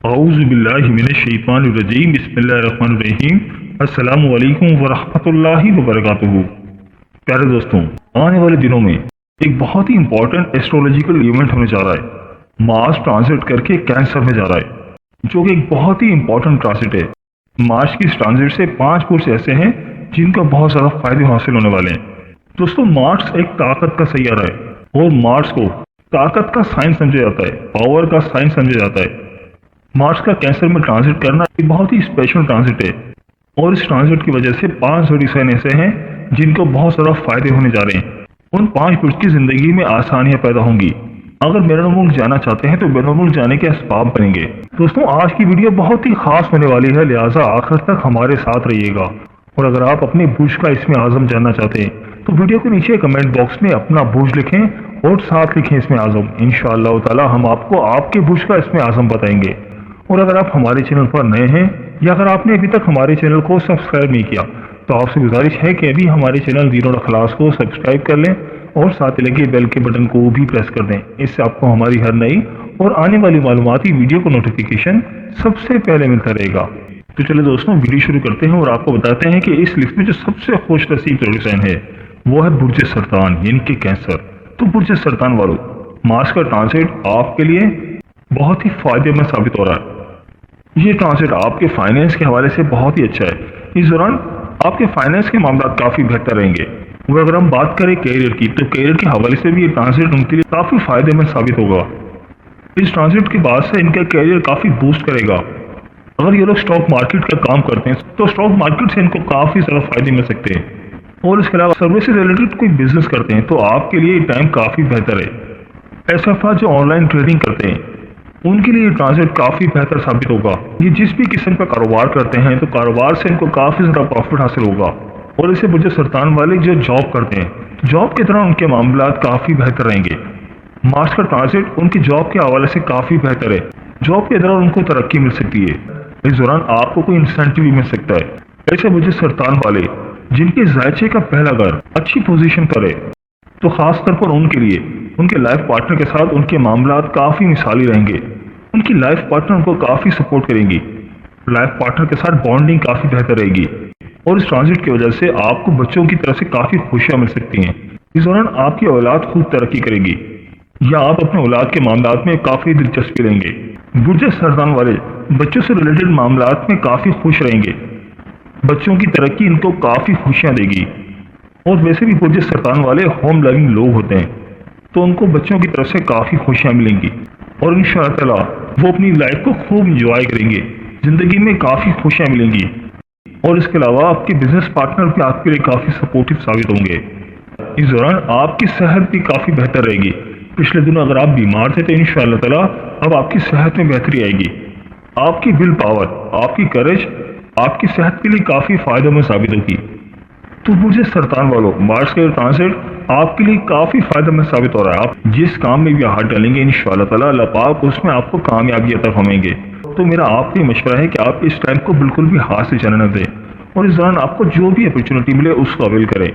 اعوذ باللہ من الشیطان الرجیم بسم اللہ الرحمن الرحیم السلام علیکم ورحمۃ اللہ وبرکاتہ۔ پیارے دوستوں، آنے والے دنوں میں ایک بہت ہی امپورٹنٹ ایسٹرولوجیکل ایونٹ ہونے جا رہا ہے۔ مارس ٹرانزٹ کر کے کینسر میں جا رہا ہے، جو کہ ایک بہت ہی امپورٹنٹ ٹرانزٹ ہے۔ مارس کی اس ٹرانزٹ سے 5 برج ایسے ہیں جن کا بہت زیادہ فائدے حاصل ہونے والے ہیں۔ دوستوں، مارس ایک طاقت کا سیارہ ہے اور مارس کو طاقت کا سائن سمجھا جاتا ہے، پاور کا سائن سمجھا جاتا ہے۔ مارس کا کینسر میں ٹرانزٹ کرنا ایک بہت ہی اسپیشل ٹرانزٹ ہے، اور اس ٹرانزٹ کی وجہ سے 5 بڑی سائن ایسے ہیں جن کو بہت زیادہ فائدے ہونے جا رہے ہیں۔ ان 5 برج کی زندگی میں آسانیاں پیدا ہوں گی۔ اگر بیرون ملک جانا چاہتے ہیں تو بیرون ملک جانے کے اسباب بنیں گے۔ دوستوں، آج کی ویڈیو بہت ہی خاص ہونے والی ہے، لہٰذا آخر تک ہمارے ساتھ رہیے گا۔ اور اگر آپ اپنے برج کا اسم اعظم جاننا چاہتے ہیں تو ویڈیو کے نیچے کمنٹ باکس میں اپنا برج لکھیں اور ساتھ لکھیں اسم اعظم۔ انشاءاللہ تعالی ہم آپ کو آپ کے برج کا اسم اعظم بتائیں گے۔ اور اگر آپ ہمارے چینل پر نئے ہیں یا اگر آپ نے ابھی تک ہمارے چینل کو سبسکرائب نہیں کیا تو آپ سے گزارش ہے کہ ابھی ہمارے چینل زیرو اخلاص کو سبسکرائب کر لیں اور ساتھ لگے بیل کے بٹن کو بھی پریس کر دیں۔ اس سے آپ کو ہماری ہر نئی اور آنے والی معلوماتی ویڈیو کو نوٹیفیکیشن سب سے پہلے ملتا رہے گا۔ تو چلے دوستوں، ویڈیو شروع کرتے ہیں اور آپ کو بتاتے ہیں کہ اس لسٹ میں جو سب سے خوش نصیب سائن ہے وہ ہے برج سرطان، یعنی کہ کینسر۔ تو برج سرطان والوں، مارس کا ٹرانزٹ آپ کے لیے بہت ہی فائدے مند ثابت ہو رہا ہے۔ یہ ٹرانزٹ آپ کے فائنینس کے حوالے سے بہت ہی اچھا ہے۔ اس دوران آپ کے فائنینس کے معاملات کافی بہتر رہیں گے۔ اور اگر ہم بات کریں کیریئر کی تو کیریئر کے حوالے سے بھی یہ ٹرانزٹ ان کے لیے کافی فائدے مند ثابت ہوگا۔ اس ٹرانزٹ کے بعد سے ان کا کیریئر کافی بوسٹ کرے گا۔ اگر یہ لوگ اسٹاک مارکیٹ کا کام کرتے ہیں تو اسٹاک مارکیٹ سے ان کو کافی زیادہ فائدے مل سکتے ہیں۔ اور اس کے علاوہ سروس سے ریلیٹڈ کوئی بزنس کرتے ہیں تو آپ کے لیے یہ ٹائم کافی بہتر ہے۔ ایسے افراد جو آن لائن ٹریڈنگ کرتے ہیں ان کے لیے یہ ٹرانزٹ کافی بہتر ثابت ہوگا۔ یہ جس بھی قسم کا کاروبار کرتے ہیں تو کاروبار سے ان کو کافی زیادہ پروفٹ حاصل ہوگا۔ اور اسے برج سرطان والے جو جاب کرتے ہیں، جاب کے دوران ان کے معاملات کافی بہتر رہیں گے۔ مارس کا ٹرانزٹ ان کی جاب کے حوالے سے کافی بہتر ہے۔ جاب کے دوران ان کو ترقی مل سکتی ہے۔ اس دوران آپ کو کوئی انسینٹیو بھی مل سکتا ہے۔ ایسے برج سرطان والے جن کے ذائچے کا پہلا گھر اچھی پوزیشن پر ہے تو خاص طور پر ان کے لیے ان کے لائف پارٹنر کے ساتھ ان کے معاملات کافی مثالی رہیں گے۔ ان کی لائف پارٹنر ان کو کافی سپورٹ کریں گی۔ لائف پارٹنر کے ساتھ بانڈنگ کافی بہتر رہے گی، اور اس ٹرانزٹ کی وجہ سے آپ کو بچوں کی طرف سے کافی خوشیاں مل سکتی ہیں۔ اس دوران آپ کی اولاد خود ترقی کرے گی یا آپ اپنے اولاد کے معاملات میں کافی دلچسپی لیں گے۔ برج سرطان والے بچوں سے ریلیٹڈ معاملات میں کافی خوش رہیں گے۔ بچوں کی ترقی ان کو کافی خوشیاں دے گی۔ اور ویسے بھی برج سرطان والے ہوم لونگ لوگ ہوتے ہیں تو ان کو بچوں کی طرف سے کافی خوشیاں ملیں گی، اور انشاءاللہ تعالی وہ اپنی لائف کو خوب انجوائے کریں گے۔ زندگی میں کافی خوشیاں ملیں گی، اور اس کے علاوہ آپ کے بزنس پارٹنر بھی آپ کے لیے کافی سپورٹیو ثابت ہوں گے۔ اس دوران آپ کی صحت بھی کافی بہتر رہے گی۔ پچھلے دنوں اگر آپ بیمار تھے تو انشاءاللہ تعالی اب آپ کی صحت میں بہتری آئے گی۔ آپ کی ول پاور، آپ کی کریج آپ کی صحت کے لیے کافی فائدہ مند ثابت ہوگی۔ تو برج سرطان والوں، مارس کا ٹرانزٹ آپ کے لیے کافی فائدہ مند ثابت ہو رہا ہے۔ آپ جس کام میں بھی ہاتھ ڈالیں گے انشاءاللہ تعالی اللہ پاک اس میں آپ کو کامیابی عطا فرمائیں گے۔ تو میرا آپ کو یہ مشورہ ہے کہ آپ اس ٹائم کو بالکل بھی ہاتھ سے جانے نہ دیں، اور اس دوران آپ کو جو بھی اپرچونٹی ملے اس کو اویل کریں۔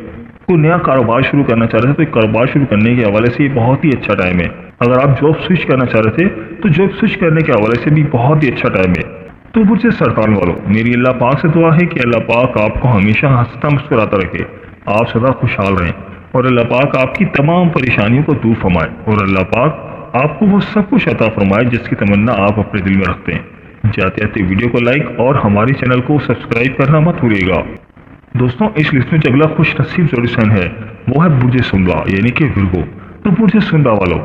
کوئی نیا کاروبار شروع کرنا چاہ رہے تھے تو کاروبار شروع کرنے کے حوالے سے یہ بہت ہی اچھا ٹائم ہے۔ اگر آپ جاب سوئچ کرنا چاہ رہے تھے تو جاب سوئچ کرنے کے حوالے سے بھی بہت ہی اچھا ٹائم ہے۔ تو برج سرطان والوں، میری اللہ پاک سے دعا ہے کہ اللہ پاک آپ کو ہمیشہ ہنستا مسکراتا رکھے، آپ سدا خوشحال رہیں، اور اللہ پاک آپ کی تمام پریشانیوں کو دور فرمائے، اور اللہ پاک آپ کو وہ سب کچھ عطا فرمائے جس کی تمنا آپ اپنے دل میں رکھتے ہیں۔ جاتے جاتے ویڈیو کو لائک اور ہمارے چینل کو سبسکرائب کرنا مت بھولیے گا۔ دوستوں، اس لسٹ میں جو اگلا خوش نصیب سائن ہے وہ ہے برج سنبلا، یعنی کہ ورگو۔ تو برج سنبلا والوں،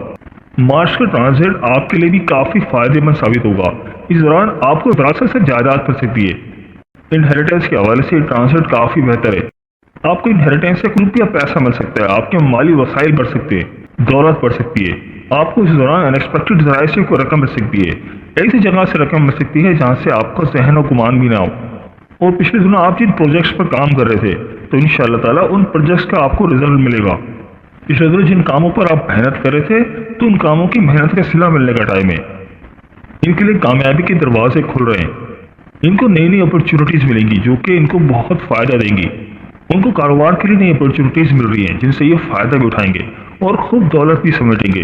مارس کا ٹرانزٹ آپ کے لیے بھی کافی فائدے مند ثابت ہوگا۔ اس دوران آپ کو وراثت سے جائیداد مل سکتی ہے۔ انہیریٹنس کے حوالے سے ٹرانزٹ کافی بہتر ہے۔ آپ کو انہیریٹنس سے روپیہ پیسہ مل سکتا ہے، آپ کے مالی وسائل بڑھ سکتے ہیں، دولت بڑھ سکتی ہے۔ آپ کو اس دوران انیکسپیکٹڈ ذرائع سے کوئی رقم مل سکتی ہے، ایسی جگہ سے رقم مل سکتی ہے جہاں سے آپ کو ذہن و گمان بھی نہ ہو۔ اور پچھلے دنوں آپ جن پروجیکٹس پر کام کر رہے تھے تو انشاءاللہ تعالی ان پروجیکٹس کا آپ کو رزلٹ ملے گا۔ پچھلے دنوں جن کاموں پر آپ محنت کر رہے تھے تو ان کاموں کی محنت کا صلہ ملنے کا ٹائم ہے۔ ان کے لیے کامیابی کے دروازے کھل رہے ہیں۔ ان کو نئی نئی اپرچونٹیز ملیں گی جو کہ ان کو بہت فائدہ دیں گی۔ ان کو کاروبار کے لیے نئی اپرچونٹیز مل رہی ہیں جن سے یہ فائدہ بھی اٹھائیں گے اور خوب دولت بھی سمیٹیں گے۔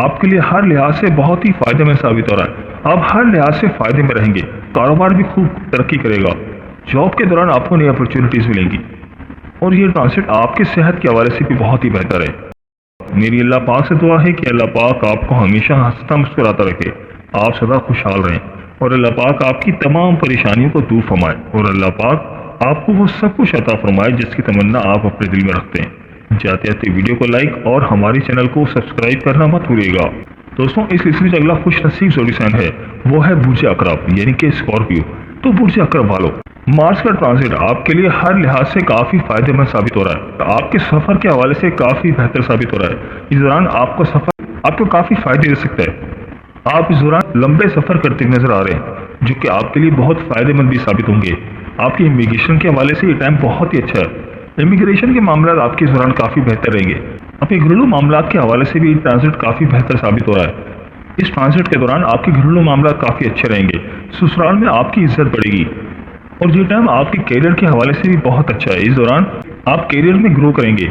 آپ کے لیے ہر لحاظ سے بہت ہی فائدے مند ثابت ہو رہا ہے۔ آپ ہر لحاظ سے فائدے میں رہیں گے، کاروبار بھی خوب ترقی کرے گا، جاب کے دوران آپ کو نئی اپرچونیٹیز ملیں گی، اور یہ ٹرانزٹ آپ کے صحت کے حوالے سے بھی بہت ہی بہتر ہے۔ میری اللہ پاک سے دعا ہے کہ اللہ پاک آپ کو ہمیشہ ہنستا مسکراتا رکھے، آپ سدا خوشحال رہیں، اور اللہ پاک آپ کی تمام پریشانیوں کو دور فرمائے، اور اللہ پاک آپ کو وہ سب کچھ عطا فرمائے جس کی تمنا آپ اپنے دل میں رکھتے ہیں۔ جاتے جاتے ویڈیو کو لائک اور ہمارے چینل کو سبسکرائب کرنا مت بھولیے گا۔ دوستوں، اس سلسلے میں اگلا خوش نصیب زوڈی سائن ہے، وہ ہے برج عقرب یعنی کہ اسکارپیو۔ تو برج عقرب والو، مارس کا ٹرانزٹ آپ کے لیے ہر لحاظ سے کافی فائدے مند ثابت ہو رہا ہے، آپ کے سفر کے حوالے سے کافی بہتر ثابت ہو رہا ہے۔ اس دوران آپ کا سفر آپ کو کافی فائدے دے سکتا ہے۔ آپ اس دوران لمبے سفر کرتے نظر آ رہے ہیں جو کہ آپ کے لیے بہت فائدے مند بھی ثابت ہوں گے۔ آپ کی امیگریشن کے حوالے سے یہ ٹائم بہت ہی اچھا ہے، امیگریشن کے معاملات آپ کے اس دوران کافی بہتر رہیں گے۔ اپنے گھریلو معاملات کے حوالے سے بھی ٹرانزٹ کافی بہتر ثابت ہو رہا ہے۔ اس ٹرانزٹ کے دوران آپ کے گھریلو معاملات کافی اچھے رہیں گے، سسرال میں آپ کی عزت بڑھے گی، اور یہ ٹائم آپ کے کیریئر کے حوالے سے بھی بہت اچھا ہے۔ اس دوران آپ کیریئر میں گرو کریں گے،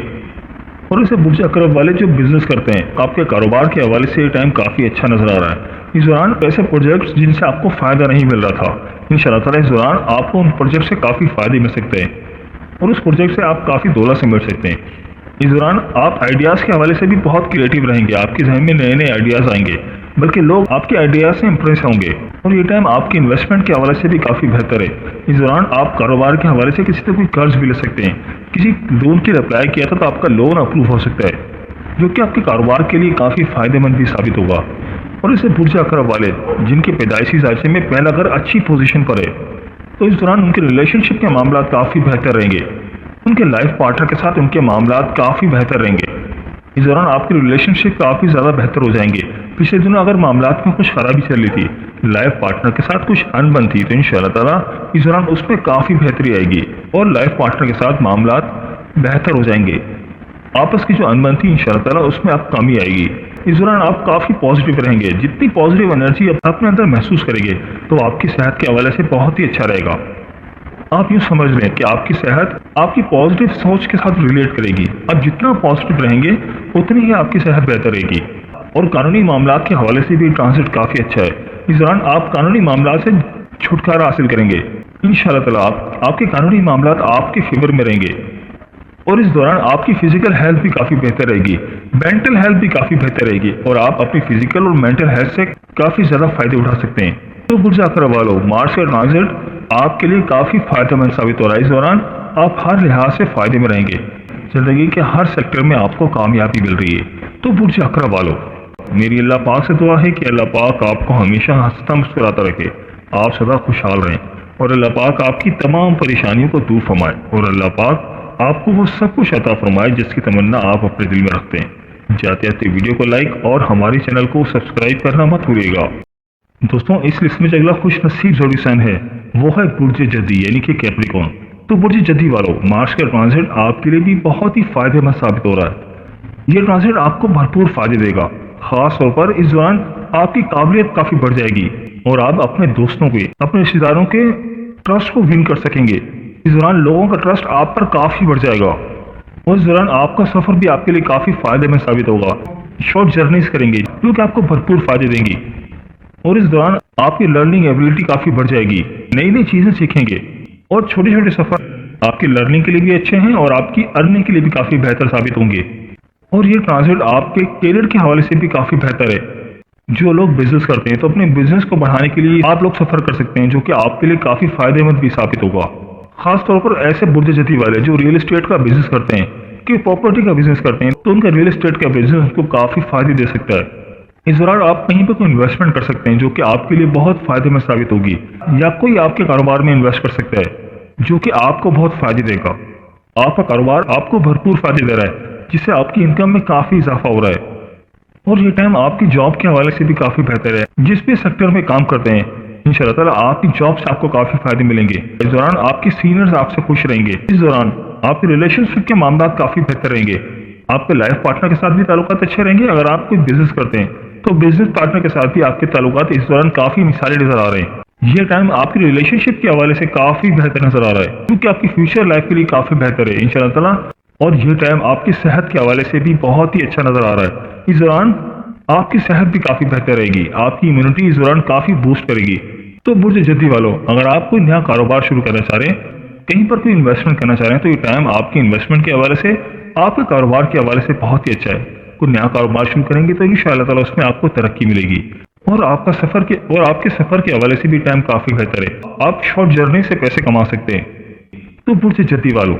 اور اسے برج عقرب والے جو بزنس کرتے ہیں آپ کے کاروبار کے حوالے سے یہ ٹائم کافی اچھا نظر آ رہا ہے۔ اس دوران ایسے پروجیکٹس جن سے آپ کو فائدہ نہیں مل رہا تھا، انشاءاللہ تعالیٰ اس دوران آپ کو ان پروجیکٹ سے کافی فائدے مل سکتے ہیں، اور اس پروجیکٹ سے آپ کافی دولت سے مل سکتے ہیں۔ اس دوران آپ آئیڈیاز کے حوالے سے بھی بہت کریٹیو رہیں گے، آپ کے ذہن میں نئے نئے آئیڈیاز آئیں گے، بلکہ لوگ آپ کے آئیڈیاز سے امپریس ہوں گے، اور یہ ٹائم آپ کے انویسٹمنٹ کے حوالے سے بھی کافی بہتر ہے۔ اس دوران آپ کاروبار کے حوالے سے کسی سے کوئی قرض بھی لے سکتے ہیں، کسی لون کی اپلائی کیا تھا تو آپ کا لون اپروو ہو سکتا ہے، جو کہ آپ کے کاروبار کے لیے کافی فائدے مند بھی ثابت ہوگا۔ اور اسے برج عقرب والے جن کے پیدائشی ذائقے میں پہلا گھر اچھی پوزیشن پر ہے، تو اس دوران ان کے ریلیشن شپ کے معاملات کافی بہتر رہیں گے، ان کے لائف پارٹنر کے ساتھ ان کے معاملات کافی بہتر رہیں گے۔ اس دوران آپ کی ریلیشن شپ کافی زیادہ بہتر ہو جائیں گے۔ پچھلے دنوں اگر معاملات میں کچھ خرابی چل رہی تھی، لائف پارٹنر کے ساتھ کچھ انبن تھی، تو انشاءاللہ تعالیٰ اس دوران اس میں کافی بہتری آئے گی، اور لائف پارٹنر کے ساتھ معاملات بہتر ہو جائیں گے۔ آپس کی جو انبن تھی انشاءاللہ تعالیٰ اس میں اب کمی آئے گی۔ اس دوران آپ کافی پازیٹیو رہیں گے، جتنی پازیٹیو انرجی آپ اپنے اندر محسوس کریں گے تو آپ کی صحت کے حوالے سے بہت ہی اچھا رہے گا۔ آپ یوں سمجھ لیں کہ آپ کی صحت آپ کی پازیٹیو سوچ کے ساتھ ریلیٹ کرے گی۔ آپ جتنا پازیٹیو رہیں گے اتنی ہی آپ کی صحت بہتر رہے گی، اور قانونی معاملات کے حوالے سے بھی ٹرانزٹ کافی اچھا ہے۔ اس دوران آپ قانونی معاملات سے چھٹکارا حاصل کریں گے، انشاءاللہ تعالیٰ آپ کے قانونی معاملات آپ کے فیور میں رہیں گے، اور اس دوران آپ کی فزیکل ہیلتھ بھی کافی بہتر رہے گی، مینٹل ہیلتھ بھی کافی بہتر رہے گی، اور آپ اپنی فزیکل اور مینٹل ہیلتھ سے کافی زیادہ فائدے اٹھا سکتے ہیں۔ تو برج عقرب والو، مارس کا ٹرانزٹ آپ کے لیے کافی فائدہ مند ثابت ہو رہا ہے۔ اس دوران آپ ہر لحاظ سے فائدے میں رہیں گے، زندگی کے ہر سیکٹر میں آپ کو کامیابی مل رہی ہے۔ تو برج عقرب والو، میری اللہ پاک سے دعا ہے کہ اللہ پاک آپ کو ہمیشہ ہنستا مسکراتا رکھے، آپ سدا خوشحال رہیں، اور اللہ پاک آپ کی تمام پریشانیوں کو دور فرمائے، اور اللہ پاک آپ کو وہ سب کچھ عطا فرمائے جس کی تمنا آپ اپنے دل میں رکھتے ہیں۔ جاتے جاتے ویڈیو کو لائک اور ہمارے چینل کو سبسکرائب کرنا مت بھولیے گا۔ دوستوں، اس لسٹ میں جو اگلا خوش نصیب زوڈی سائن ہے وہ ہے برج جدی یعنی کہ کیپریکون۔ تو برج جدی والو، مارس کا ٹرانزٹ آپ کے لیے بھی بہت ہی فائدے مند ثابت ہو رہا ہے۔ یہ ٹرانزٹ آپ کو بھرپور فائدے دے گا، خاص طور پر اس دوران آپ کی قابلیت کافی بڑھ جائے گی، اور آپ اپنے دوستوں کے اپنے رشتے داروں کے ٹرسٹ کو ون کر سکیں گے۔ اس دوران لوگوں کا ٹرسٹ آپ پر کافی بڑھ جائے گا، اور اس دوران آپ کا سفر بھی آپ کے لیے کافی فائدے مند ثابت ہوگا۔ شارٹ جرنیز کریں گے جو کہ آپ کو بھرپور فائدے دیں گی، اور اس دوران آپ کی لرننگ ایبلٹی کافی بڑھ جائے گی، نئی نئی چیزیں سیکھیں گے، اور چھوٹے چھوٹے سفر آپ کی لرننگ کے لیے بھی اچھے ہیں اور آپ کی ارننگ کے لیے بھی کافی بہتر ثابت ہوں گے۔ اور یہ ٹرانزٹ آپ کے کیریئر کے حوالے سے بھی کافی بہتر ہے۔ جو لوگ بزنس کرتے ہیں تو اپنے بزنس کو بڑھانے کے لیے آپ لوگ سفر کر سکتے ہیں، جو کہ آپ کے لیے کافی فائدے مند بھی ثابت ہوگا، خاص طور پر ایسے برج جدی والے جو ریئل اسٹیٹ کا بزنس کرتے ہیں، کہ پراپرٹی کا بزنس کرتے ہیں، تو ان کا ریئل اسٹیٹ کا بزنس کو کافی فائدے دے سکتا ہے۔ اس دوران آپ کہیں پہ کوئی انویسٹمنٹ کر سکتے ہیں جو کہ آپ کے لیے بہت فائدے مند ثابت ہوگی، یا کوئی آپ کے کاروبار میں انویسٹ کر سکتا ہے جو کہ آپ کو بہت فائدے دے گا۔ آپ کا کاروبار آپ کو بھرپور فائدے دے رہا ہے، جس سے آپ کی انکم میں کافی اضافہ ہو رہا ہے، اور یہ ٹائم آپ کی جاب کے حوالے سے بھی کافی بہتر ہے۔ جس بھی سیکٹر میں کام کرتے ہیں انشاءاللہ تعالیٰ آپ کی جاب سے آپ کو کافی فائدے ملیں گے۔ اس دوران آپ کے سینئرز آپ سے خوش رہیں گے۔ اس دوران آپ کے ریلیشن شپ کے معاملات کافی بہتر رہیں گے، آپ کے لائف پارٹنر کے ساتھ بھی تعلقات اچھے رہیں گے۔ اگر آپ کوئی بزنس کرتے ہیں تو بزنس پارٹنر کے ساتھ بھی آپ کے تعلقات اس دوران کافی مثالی نظر آ رہے ہیں۔ یہ ٹائم آپ کی ریلیشن شپ کے حوالے سے کافی بہتر نظر آ رہا ہے، کیونکہ آپ کی فیوچر لائف کے لیے کافی بہتر ہے انشاءاللہ تعالیٰ۔ اور یہ ٹائم آپ کی صحت کے حوالے سے بھی بہت ہی اچھا نظر آ رہا ہے۔ اس دوران آپ کی صحت بھی کافی بہتر رہے گی، آپ کی امیونٹی اس دوران کافی بوسٹ کرے گی۔ تو برج جدی والوں، اگر آپ کوئی نیا کاروبار شروع کرنا چاہ رہے ہیں، کہیں پر کوئی انویسٹمنٹ کرنا چاہ رہے ہیں، تو یہ ٹائم آپ کی انویسٹمنٹ کے حوالے سے، آپ کے کاروبار کے حوالے سے بہت ہی اچھا ہے۔ کوئی نیا کاروبار شروع کریں گے تو انشاءاللہ تعالیٰ اس میں آپ کو ترقی ملے گی، اور آپ کے سفر کے حوالے سے بھی ٹائم کافی بہتر ہے۔ آپ شارٹ جرنی سے پیسے کما سکتے ہیں۔ تو برج جدی والوں،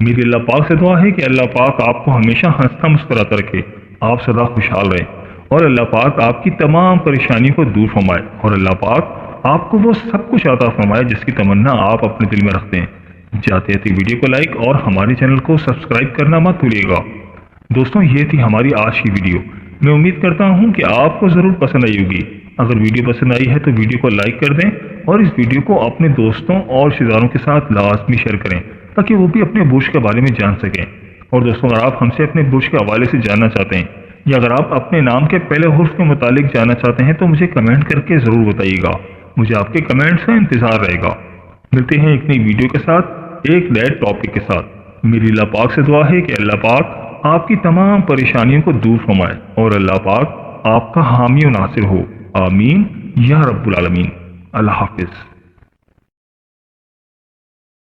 میری اللہ پاک سے دعا ہے کہ اللہ پاک آپ کو ہمیشہ ہنستا مسکراتا رکھے، آپ سدا خوشحال رہیں، اور اللہ پاک آپ کی تمام پریشانیوں کو دور فرمائے، اور اللہ پاک آپ کو وہ سب کچھ عطا فرمائے جس کی تمنا آپ اپنے دل میں رکھتے ہیں۔ جاتے جاتے ویڈیو کو لائک اور ہمارے چینل کو سبسکرائب کرنا مت بھولیے گا۔ دوستوں، یہ تھی ہماری آج کی ویڈیو۔ میں امید کرتا ہوں کہ آپ کو ضرور پسند آئی ہوگی۔ اگر ویڈیو پسند آئی ہے تو ویڈیو کو لائک کر دیں، اور اس ویڈیو کو اپنے دوستوں اور رشتہ داروں کے ساتھ لازمی شیئر کریں تاکہ وہ بھی اپنے برج کے بارے میں جان سکیں۔ اور دوستوں، اگر آپ ہم سے اپنے برج کے حوالے سے جاننا چاہتے ہیں، یا اگر آپ اپنے نام کے پہلے حرف کے متعلق جاننا چاہتے ہیں، تو مجھے کمنٹ کر کے ضرور بتائیے گا۔ مجھے آپ کے کمنٹ کا انتظار رہے گا۔ ملتے ہیں ایک نئی ویڈیو کے ساتھ، ایک نئے ٹاپک کے ساتھ۔ میری اللہ پاک سے دعا ہے کہ اللہ پاک آپ کی تمام پریشانیوں کو دور فرمائے، اور اللہ پاک آپ کا حامی و ناصر ہو۔ آمین یا رب العالمین۔ اللہ حافظ۔